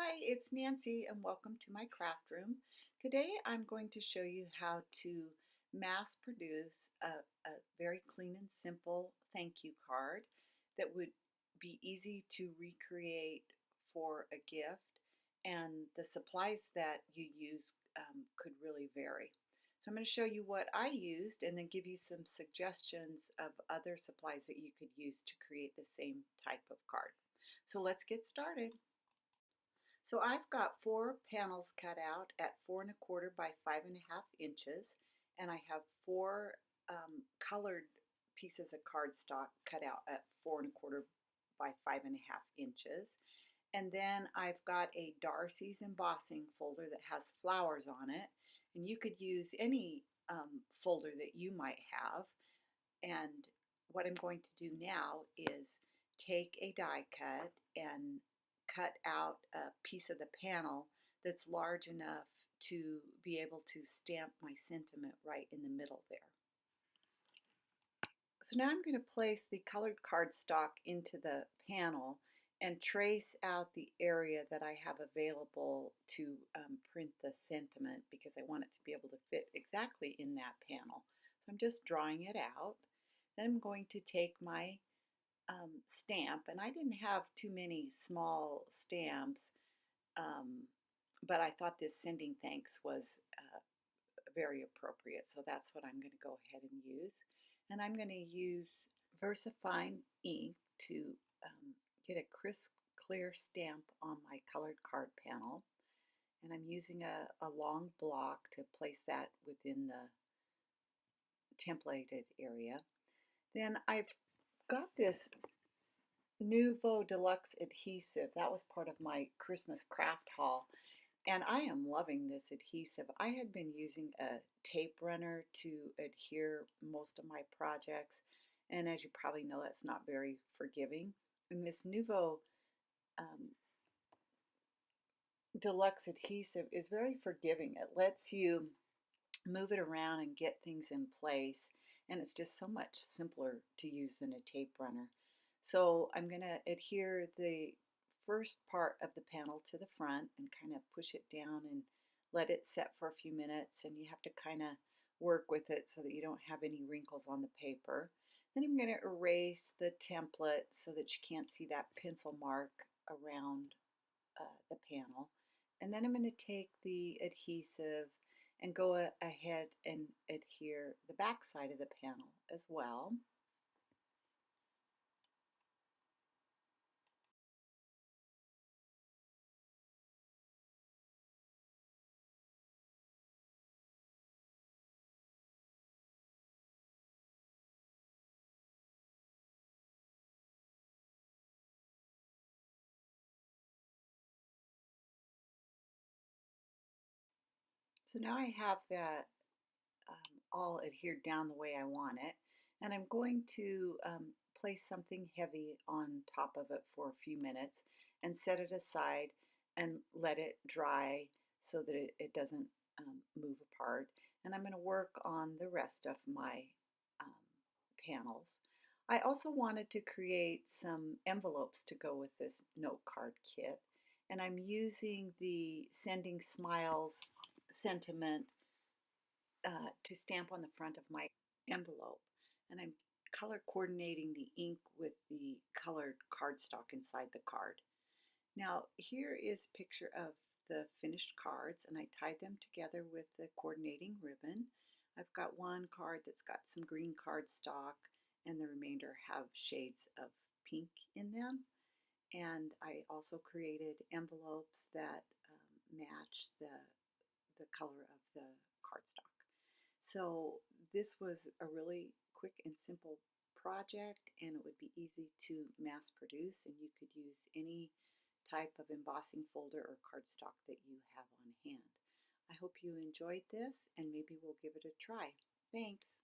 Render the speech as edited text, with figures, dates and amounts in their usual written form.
Hi, it's Nancy and welcome to my craft room. Today I'm going to show you how to mass produce a very clean and simple thank you card that would be easy to recreate for a gift, and the supplies that you use could really vary. So I'm going to show you what I used and then give you some suggestions of other supplies that you could use to create the same type of card. So let's get started. So I've got 4 panels cut out at 4¼ by 5½ inches, and I have 4 colored pieces of cardstock cut out at 4¼ by 5½ inches. And then I've got a Darcy's embossing folder that has flowers on it, and you could use any folder that you might have. And what I'm going to do now is take a die cut and cut out a piece of the panel that's large enough to be able to stamp my sentiment right in the middle there. So now I'm going to place the colored cardstock into the panel and trace out the area that I have available to print the sentiment, because I want it to be able to fit exactly in that panel. So I'm just drawing it out. Then I'm going to take my stamp, and I didn't have too many small stamps, but I thought this sending thanks was very appropriate, so that's what I'm going to go ahead and use. And I'm going to use VersaFine ink to get a crisp, clear stamp on my colored card panel. And I'm using a long block to place that within the templated area. Then I've got this Nuvo Deluxe adhesive. That was part of my Christmas craft haul, and I am loving this adhesive. I had been using a tape runner to adhere most of my projects, and as you probably know, that's not very forgiving. And this Nuvo Deluxe adhesive is very forgiving. It lets you move it around and get things in place, and it's just so much simpler to use than a tape runner. So I'm going to adhere the first part of the panel to the front and kind of push it down and let it set for a few minutes, and you have to kind of work with it so that you don't have any wrinkles on the paper. Then I'm going to erase the template so that you can't see that pencil mark around the panel. And then I'm going to take the adhesive and go ahead and adhere the back side of the panel as well. So now I have that all adhered down the way I want it, and I'm going to place something heavy on top of it for a few minutes and set it aside and let it dry so that it doesn't move apart. And I'm going to work on the rest of my um, panels. I also wanted to create some envelopes to go with this note card kit, and I'm using the Sending Smiles sentiment to stamp on the front of my envelope, and I'm color coordinating the ink with the colored cardstock inside the card. Now here is a picture of the finished cards, and I tied them together with the coordinating ribbon. I've got one card that's got some green cardstock, and the remainder have shades of pink in them. And I also created envelopes that match the color of the cardstock. So this was a really quick and simple project, and it would be easy to mass produce, and you could use any type of embossing folder or cardstock that you have on hand. I hope you enjoyed this, and maybe we'll give it a try. Thanks.